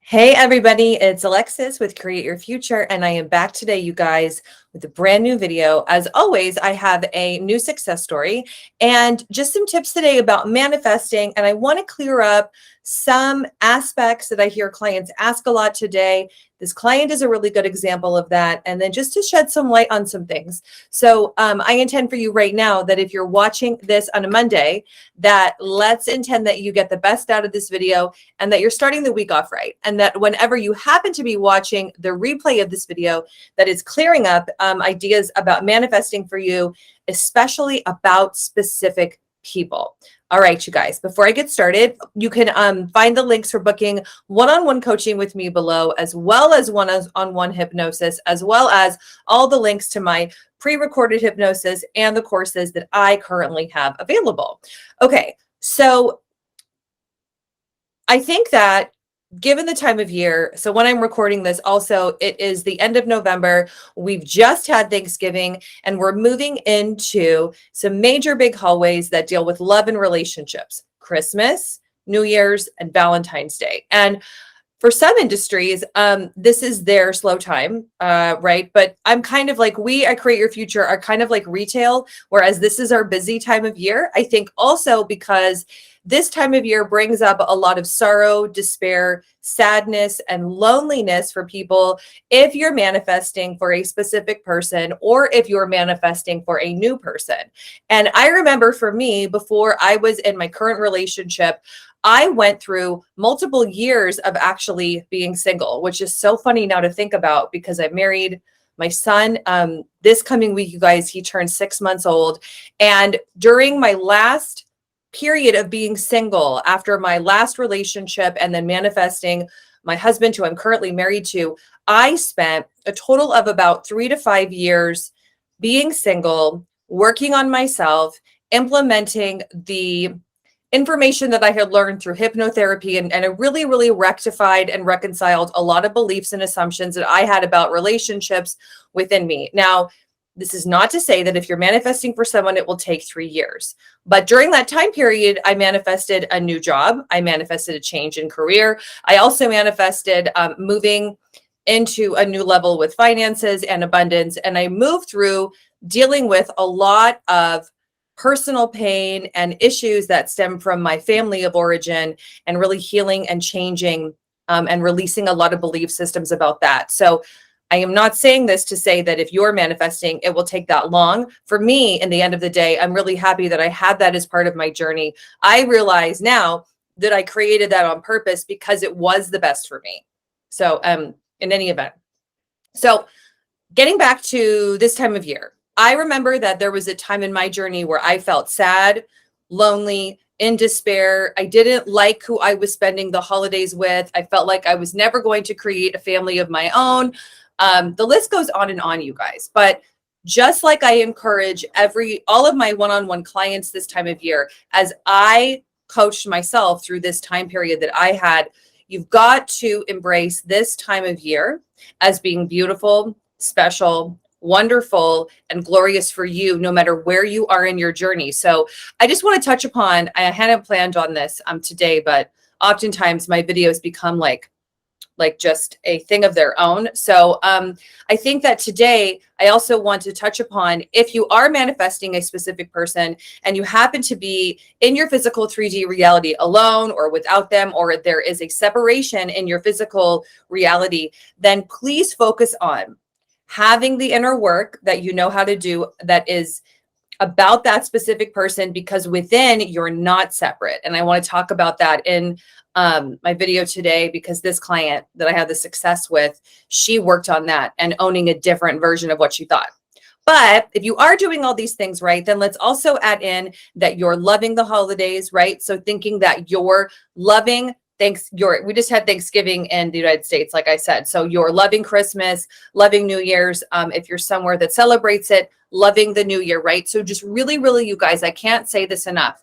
Hey everybody, it's Alexis with Create Your Future, and I am back today, you guys, with a brand new video. As always, I have a new success story and just some tips today about manifesting, and I want to clear up some aspects that I hear clients ask a lot today. This client is a really good example of that, and then just to shed some light on some things. So I intend for you right now that if you're watching this on a Monday, that let's intend that you get the best out of this video and that you're starting the week off right. And that whenever you happen to be watching the replay of this video, that is clearing up ideas about manifesting for you, especially about specific people. All right, you guys, before I get started, you can find the links for booking one-on-one coaching with me below, as well as one-on-one hypnosis, as well as all the links to my pre-recorded hypnosis and the courses that I currently have available. Okay, so I think that given the time of year, so when I'm recording this, also, it is the end of November. We've just had Thanksgiving, and we're moving into some major big hallways that deal with love and relationships: Christmas, New Year's, and Valentine's Day. And for some industries, this is their slow time, right? But I'm kind of like, we at Create Your Future are kind of like retail, whereas this is our busy time of year. I think also because this time of year brings up a lot of sorrow, despair, sadness, and loneliness for people if you're manifesting for a specific person or if you're manifesting for a new person. And I remember for me, before I was in my current relationship, I went through multiple years of actually being single, which is so funny now to think about because I married my son this coming week, you guys. He turned 6 months old. And during my last period of being single, after my last relationship and then manifesting my husband, who I'm currently married to, I spent a total of about 3 to 5 years being single, working on myself, implementing the information that I had learned through hypnotherapy, and it really, really rectified and reconciled a lot of beliefs and assumptions that I had about relationships within me. Now, this is not to say that if you're manifesting for someone, it will take 3 years. But during that time period, I manifested a new job. I manifested a change in career. I also manifested moving into a new level with finances and abundance. And I moved through dealing with a lot of personal pain and issues that stem from my family of origin, and really healing and changing and releasing a lot of belief systems about that. So I am not saying this to say that if you're manifesting, it will take that long. For me, in the end of the day, I'm really happy that I had that as part of my journey. I realize now that I created that on purpose because it was the best for me. So in any event, so getting back to this time of year, I remember that there was a time in my journey where I felt sad, lonely, in despair. I didn't like who I was spending the holidays with. I felt like I was never going to create a family of my own. The list goes on and on, you guys. But just like I encourage all of my one-on-one clients this time of year, as I coached myself through this time period that I had, you've got to embrace this time of year as being beautiful, special, wonderful, and glorious for you, no matter where you are in your journey. So I just want to touch upon, I hadn't planned on this today, but oftentimes my videos become like just a thing of their own. So I think that today I also want to touch upon, if you are manifesting a specific person and you happen to be in your physical 3D reality alone or without them, or there is a separation in your physical reality, then please focus on having the inner work that you know how to do that is about that specific person, because within you're not separate. And I want to talk about that in my video today, because this client that I had the success with, she worked on that and owning a different version of what she thought. But if you are doing all these things right, then let's also add in that you're loving the holidays, right? So thinking that you're loving we just had Thanksgiving in the United States, like I said. So you're loving Christmas, loving New Year's. If you're somewhere that celebrates it, loving the new year, right? So just really, really, you guys, I can't say this enough.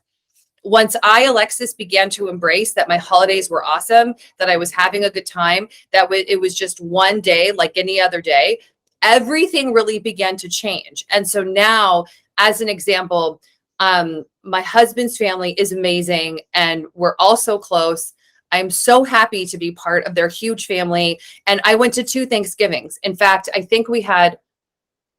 Once I, Alexis, began to embrace that my holidays were awesome, that I was having a good time, that it was just one day like any other day, everything really began to change. And so now, as an example, my husband's family is amazing and we're all so close. I'm so happy to be part of their huge family. And I went to 2 Thanksgivings. In fact, I think we had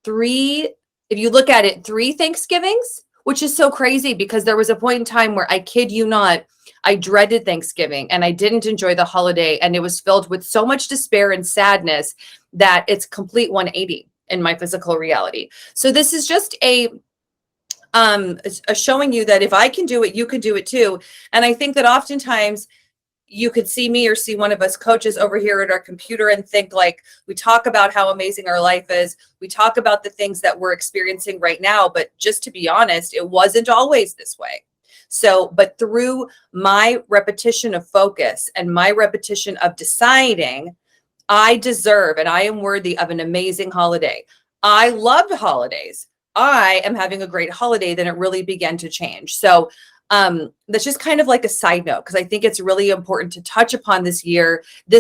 3, if you look at it, 3 Thanksgivings, which is so crazy because there was a point in time where, I kid you not, I dreaded Thanksgiving and I didn't enjoy the holiday. And it was filled with so much despair and sadness that it's complete 180 in my physical reality. So this is just a showing you that if I can do it, you can do it too. And I think that oftentimes you could see me or see one of us coaches over here at our computer and think like, we talk about how amazing our life is. We talk about the things that we're experiencing right now, but just to be honest, it wasn't always this way. So, but through my repetition of focus and my repetition of deciding, I deserve and I am worthy of an amazing holiday. I loved holidays. I am having a great holiday. Then it really began to change. So that's just kind of like a side note, because I think it's really important to touch upon this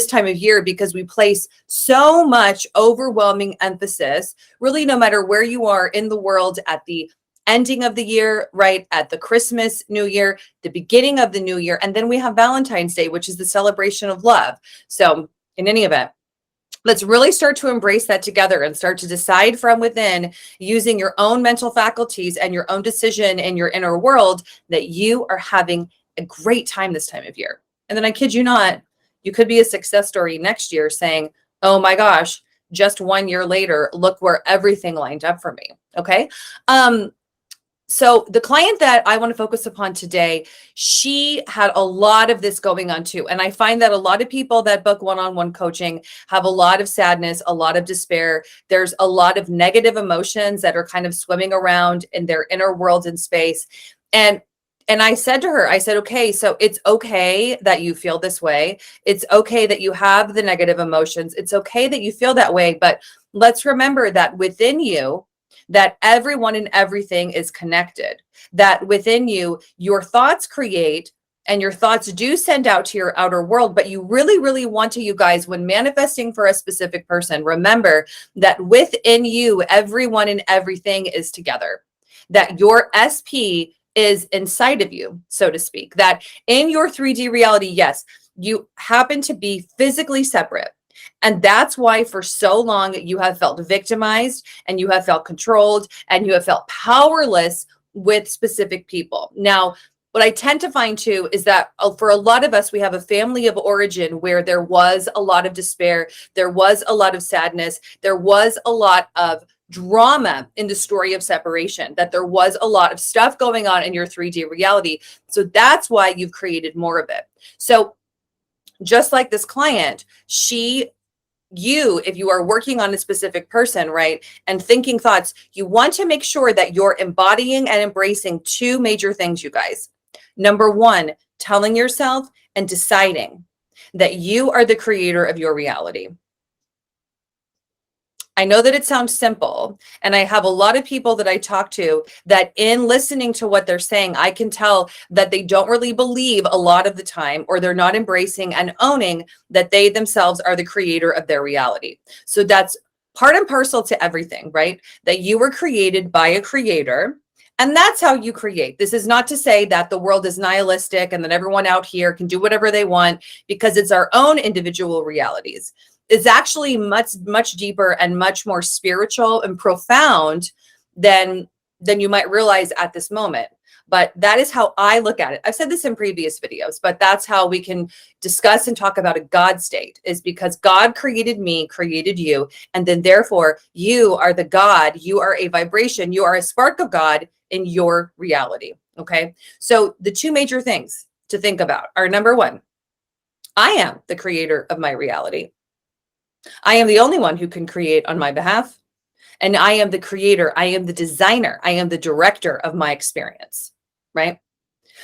time of year, because we place so much overwhelming emphasis, really, no matter where you are in the world, at the ending of the year, right? At the Christmas, New Year, the beginning of the new year. And then we have Valentine's Day, which is the celebration of love. So in any event, let's really start to embrace that together and start to decide from within, using your own mental faculties and your own decision in your inner world, that you are having a great time this time of year. And then I kid you not, you could be a success story next year saying, oh my gosh, just 1 year later, look where everything lined up for me. Okay. So the client that I want to focus upon today, she had a lot of this going on too. And I find that a lot of people that book one-on-one coaching have a lot of sadness, a lot of despair. There's a lot of negative emotions that are kind of swimming around in their inner world and space. And I said to her, I said, okay, so it's okay that you feel this way. It's okay that you have the negative emotions. It's okay that you feel that way. But let's remember that within you, that everyone and everything is connected, that within you, your thoughts create, and your thoughts do send out to your outer world. But you really, really want to, you guys, when manifesting for a specific person, remember that within you, everyone and everything is together, that your SP is inside of you, so to speak, that in your 3D reality, yes, you happen to be physically separate. And that's why for so long you have felt victimized, and you have felt controlled, and you have felt powerless with specific people. Now, what I tend to find too is that for a lot of us, we have a family of origin where there was a lot of despair, there was a lot of sadness, there was a lot of drama in the story of separation, that there was a lot of stuff going on in your 3D reality. So that's why you've created more of it. So just like this client, if you are working on a specific person, right, and thinking thoughts, you want to make sure that you're embodying and embracing 2 major things, you guys. Number 1, telling yourself and deciding that you are the creator of your reality. I know that it sounds simple, and I have a lot of people that I talk to that in listening to what they're saying, I can tell that they don't really believe a lot of the time, or they're not embracing and owning that they themselves are the creator of their reality. So that's part and parcel to everything, right? That you were created by a creator, and that's how you create. This is not to say that the world is nihilistic and that everyone out here can do whatever they want, because it's our own individual realities. Is actually much, much deeper and much more spiritual and profound than you might realize at this moment. But that is how I look at it. I've said this in previous videos, but that's how we can discuss and talk about a God state, is because God created me, created you, and then therefore you are the God, you are a vibration, you are a spark of God in your reality. Okay. So the 2 major things to think about are, number 1, I am the creator of my reality. I am the only one who can create on my behalf. And I am the creator. I am the designer. I am the director of my experience, right?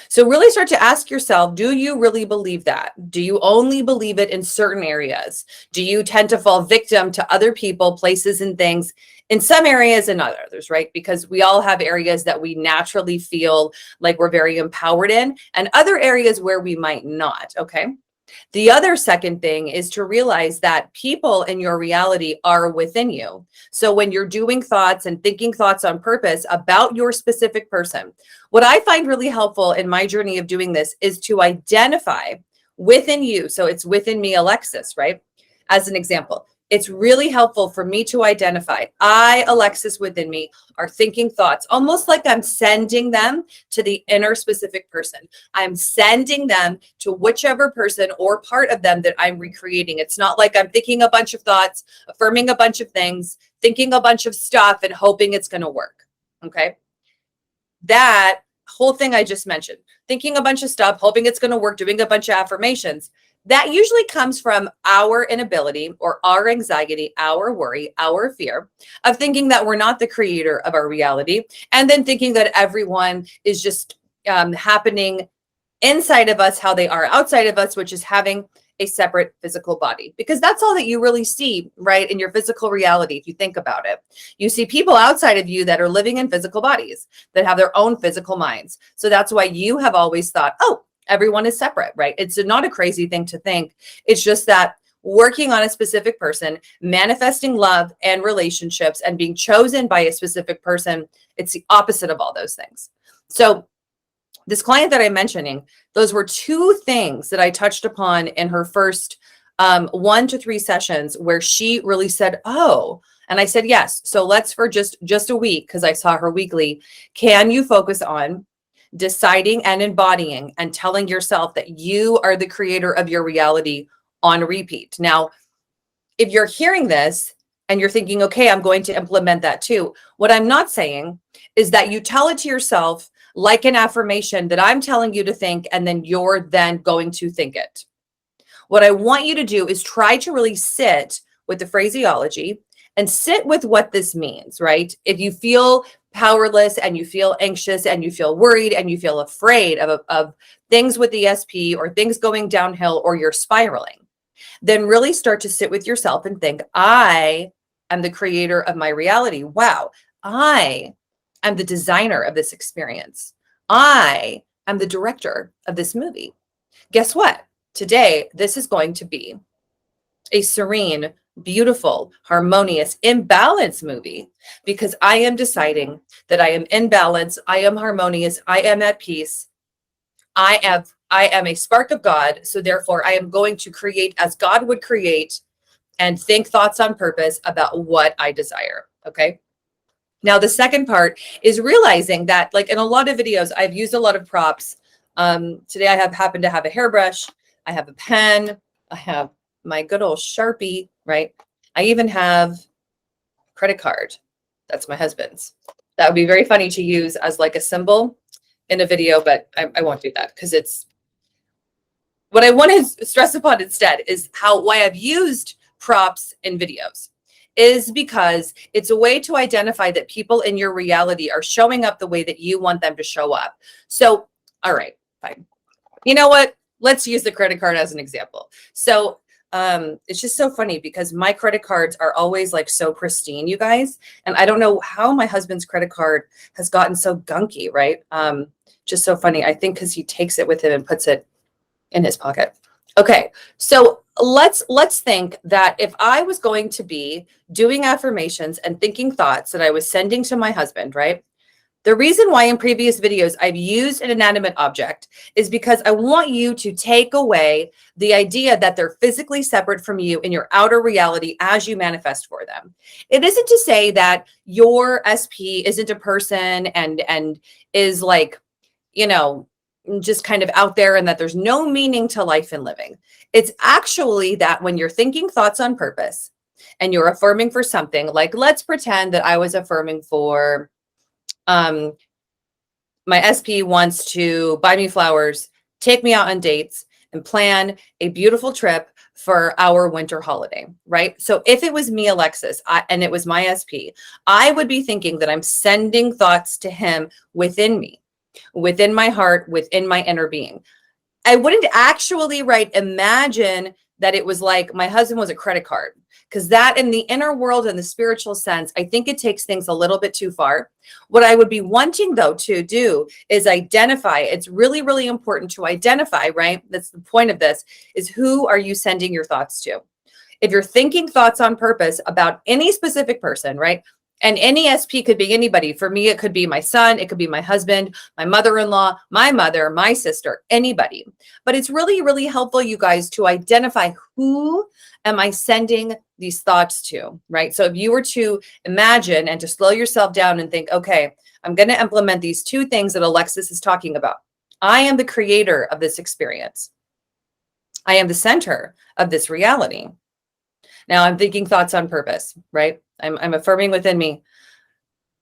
So really start to ask yourself, do you really believe that? Do you only believe it in certain areas? Do you tend to fall victim to other people, places, and things in some areas and not others, right? Because we all have areas that we naturally feel like we're very empowered in, and other areas where we might not, okay? The other second thing is to realize that people in your reality are within you. So when you're doing thoughts and thinking thoughts on purpose about your specific person, what I find really helpful in my journey of doing this is to identify within you. So it's within me, Alexis, right? As an example, it's really helpful for me to identify I, Alexis, within me are thinking thoughts, almost like I'm sending them to the inner specific person. I'm sending them to whichever person or part of them that I'm recreating. It's not like I'm thinking a bunch of thoughts, affirming a bunch of things, thinking a bunch of stuff and hoping it's going to work. Okay. That whole thing I just mentioned, thinking a bunch of stuff, hoping it's going to work, doing a bunch of affirmations, that usually comes from our inability or our anxiety, our worry, our fear of thinking that we're not the creator of our reality, and then thinking that everyone is just happening inside of us how they are outside of us, which is having a separate physical body, because that's all that you really see, right? In your physical reality, if you think about it, you see people outside of you that are living in physical bodies that have their own physical minds. So that's why you have always thought, oh, everyone is separate, right? It's not a crazy thing to think. It's just that working on a specific person, manifesting love and relationships and being chosen by a specific person, it's the opposite of all those things. So this client that I'm mentioning, those were two things that I touched upon in her first 1 to 3 sessions where she really said, oh, and I said, yes. So let's for just a week, because I saw her weekly, can you focus on deciding and embodying and telling yourself that you are the creator of your reality on repeat. Now, if you're hearing this and you're thinking, okay, I'm going to implement that too. What I'm not saying is that you tell it to yourself like an affirmation that I'm telling you to think, and then you're then going to think it. What I want you to do is try to really sit with the phraseology and sit with what this means, right? If you feel powerless and you feel anxious and you feel worried and you feel afraid of things with the SP or things going downhill or you're spiraling, then really start to sit with yourself and think, I am the creator of my reality. Wow. I am the designer of this experience. I am the director of this movie. Guess what? Today, this is going to be a serene, beautiful, harmonious, imbalanced movie, because I am deciding that I am in balance, I am harmonious, I am at peace, I am a spark of God, so therefore I am going to create as God would create and think thoughts on purpose about what I desire, okay? Now, the second part is realizing that, like in a lot of videos, I've used a lot of props. Today I happen to have a hairbrush, I have a pen, I have my good old Sharpie, right? I even have a credit card. That's my husband's. That would be very funny to use as like a symbol in a video, but I won't do that because it's what I want to stress upon instead is why I've used props in videos is because it's a way to identify that people in your reality are showing up the way that you want them to show up. So, all right, fine. You know what? Let's use the credit card as an example. So it's just so funny because my credit cards are always like so pristine, you guys. And I don't know how my husband's credit card has gotten so gunky, right? Just so funny. I think because he takes it with him and puts it in his pocket. Okay, so let's think that if I was going to be doing affirmations and thinking thoughts that I was sending to my husband, right? The reason why in previous videos I've used an inanimate object is because I want you to take away the idea that they're physically separate from you in your outer reality as you manifest for them. It isn't to say that your SP isn't a person and is like, you know, just kind of out there and that there's no meaning to life and living. It's actually that when you're thinking thoughts on purpose and you're affirming for something, like let's pretend that I was affirming for my SP wants to buy me flowers, take me out on dates, and plan a beautiful trip for our winter holiday, right? So if it was me, Alexis, and it was my SP, I would be thinking that I'm sending thoughts to him within me, within my heart, within my inner being. I wouldn't actually, right, imagine that it was like my husband was a credit card, because that in the inner world and the spiritual sense, I think it takes things a little bit too far. What I would be wanting though to do is identify. It's really, really important to identify, right? That's the point of this, is who are you sending your thoughts to? If you're thinking thoughts on purpose about any specific person, right? And any SP could be anybody. For me, it could be my son, it could be my husband, my mother-in-law, my mother, my sister, anybody. But it's really, really helpful, you guys, to identify who am I sending these thoughts to, right? So if you were to imagine and to slow yourself down and think, okay, I'm going to implement these two things that Alexis is talking about. I am the creator of this experience. I am the center of this reality. Now I'm thinking thoughts on purpose, right? I'm affirming within me.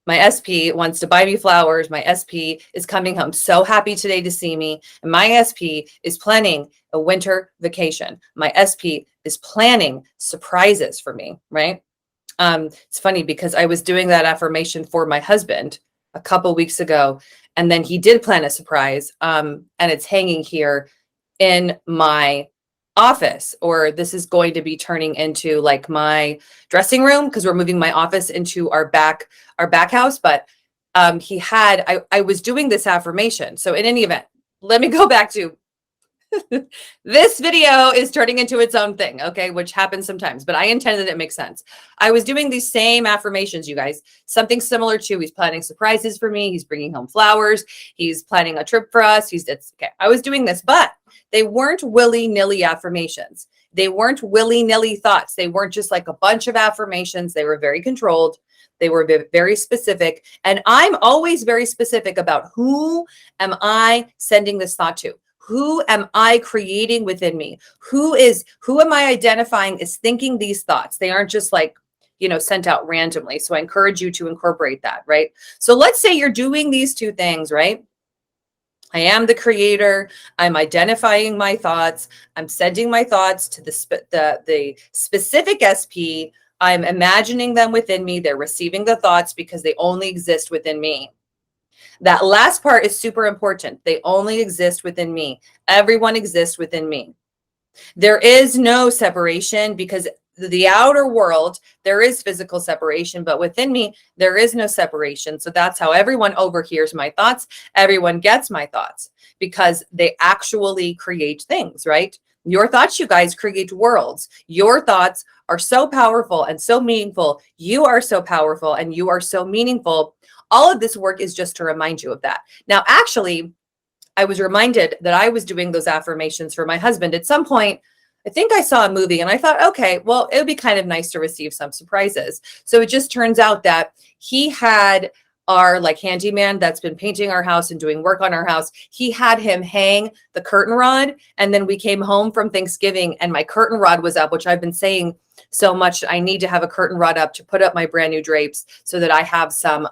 My SP wants to buy me flowers. My SP is coming home so happy today to see me. And my SP is planning a winter vacation. My SP is planning surprises for me, right? It's funny because I was doing that affirmation for my husband a couple weeks ago, and then he did plan a surprise, and it's hanging here in my office, or this is going to be turning into like my dressing room because we're moving my office into our back house. But I was doing this affirmation. So in any event, let me go back to this video is turning into its own thing, okay, which happens sometimes, but I intended it makes sense. I was doing these same affirmations, you guys, something similar to he's planning surprises for me. He's bringing home flowers. He's planning a trip for us. Okay. I was doing this, but they weren't willy-nilly affirmations. They weren't willy-nilly thoughts. They weren't just like a bunch of affirmations. They were very controlled. They were very specific. And I'm always very specific about who am I sending this thought to? Who am I creating within me? Who am I identifying as thinking these thoughts? They aren't just like, sent out randomly. So I encourage you to incorporate that, right? So let's say you're doing these two things, right? I am the creator. I'm identifying my thoughts. I'm sending my thoughts to the specific SP. I'm imagining them within me. They're receiving the thoughts because they only exist within me. That last part is super important. They only exist within me. Everyone exists within me. There is no separation because the outer world, there is physical separation, but within me, there is no separation. So that's how everyone overhears my thoughts. Everyone gets my thoughts because they actually create things, right? Your thoughts, you guys, create worlds. Your thoughts are so powerful and so meaningful. You are so powerful and you are so meaningful. All of this work is just to remind you of that. Now, actually, I was reminded that I was doing those affirmations for my husband at some point. I think I saw a movie and I thought, okay, well, it would be kind of nice to receive some surprises. So it just turns out that he had our handyman that's been painting our house and doing work on our house. He had him hang the curtain rod. And then we came home from Thanksgiving and my curtain rod was up, which I've been saying so much. I need to have a curtain rod up to put up my brand new drapes so that I have some,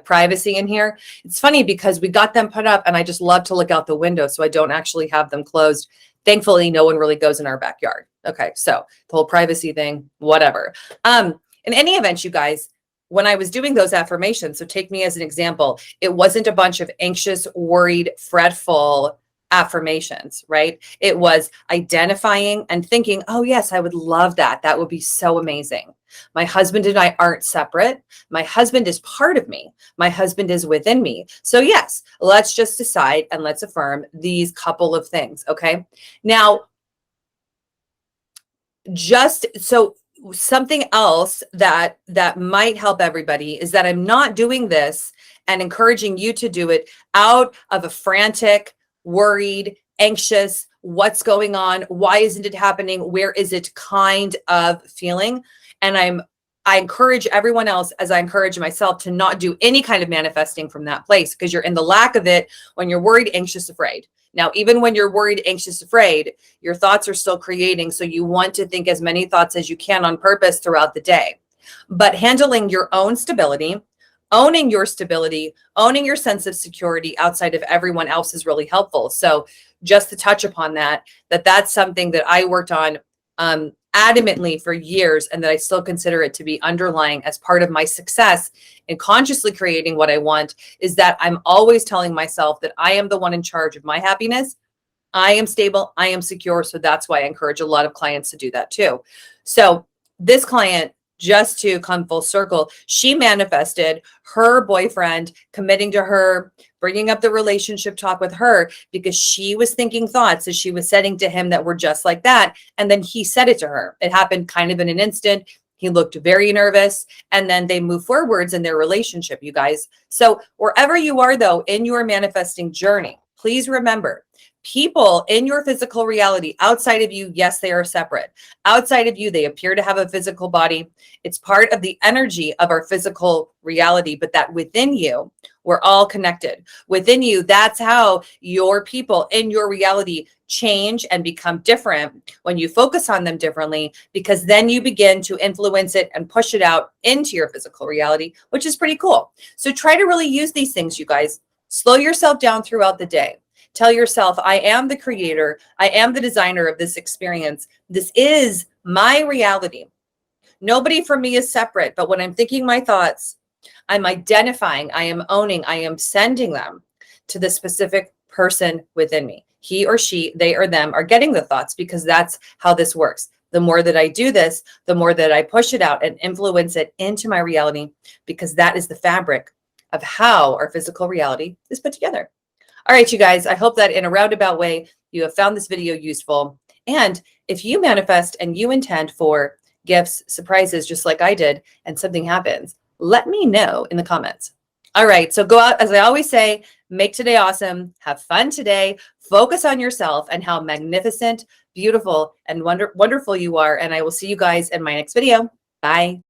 privacy in here. It's funny because we got them put up and I just love to look out the window. So I don't actually have them closed. Thankfully, no one really goes in our backyard. Okay. So the whole privacy thing, whatever. In any event, you guys, when I was doing those affirmations, so take me as an example, it wasn't a bunch of anxious, worried, fretful affirmations, right? It was identifying and thinking, oh yes, I would love that. That would be so amazing. My husband and I aren't separate. My husband is part of me. My husband is within me. So yes, let's just decide and let's affirm these couple of things. Okay. Now, just so something else that might help everybody is that I'm not doing this and encouraging you to do it out of a frantic, worried, anxious, what's going on? Why isn't it happening? Where is it kind of feeling? And I encourage everyone else, as I encourage myself, to not do any kind of manifesting from that place because you're in the lack of it when you're worried, anxious, afraid. Now, even when you're worried, anxious, afraid, your thoughts are still creating. So you want to think as many thoughts as you can on purpose throughout the day. But handling your own stability, owning your stability, owning your sense of security outside of everyone else is really helpful. So just to touch upon that's something that I worked on adamantly for years, and that I still consider it to be underlying as part of my success in consciously creating what I want, is that I'm always telling myself that I am the one in charge of my happiness. I am stable. I am secure. So that's why I encourage a lot of clients to do that too. So this client, just to come full circle, she manifested her boyfriend committing to her, bringing up the relationship talk with her because she was thinking thoughts as she was setting to him that were just like that. And then he said it to her. It happened kind of in an instant. He looked very nervous, and then they move forwards in their relationship, you guys. So wherever you are, though, in your manifesting journey, please remember, people in your physical reality outside of you, yes, they are separate. Outside of you, they appear to have a physical body. It's part of the energy of our physical reality, but that within you, we're all connected. Within you, that's how your people in your reality change and become different when you focus on them differently, because then you begin to influence it and push it out into your physical reality, which is pretty cool. So try to really use these things, you guys. Slow yourself down throughout the day. Tell yourself, I am the creator. I am the designer of this experience. This is my reality. Nobody from me is separate, but when I'm thinking my thoughts, I'm identifying, I am owning, I am sending them to the specific person within me. He or she, they or them are getting the thoughts, because that's how this works. The more that I do this, the more that I push it out and influence it into my reality, because that is the fabric of how our physical reality is put together. All right, you guys, I hope that in a roundabout way, you have found this video useful. And if you manifest and you intend for gifts, surprises, just like I did, and something happens, let me know in the comments. All right, so go out, as I always say, make today awesome, have fun today, focus on yourself and how magnificent, beautiful, and wonderful you are. And I will see you guys in my next video. Bye.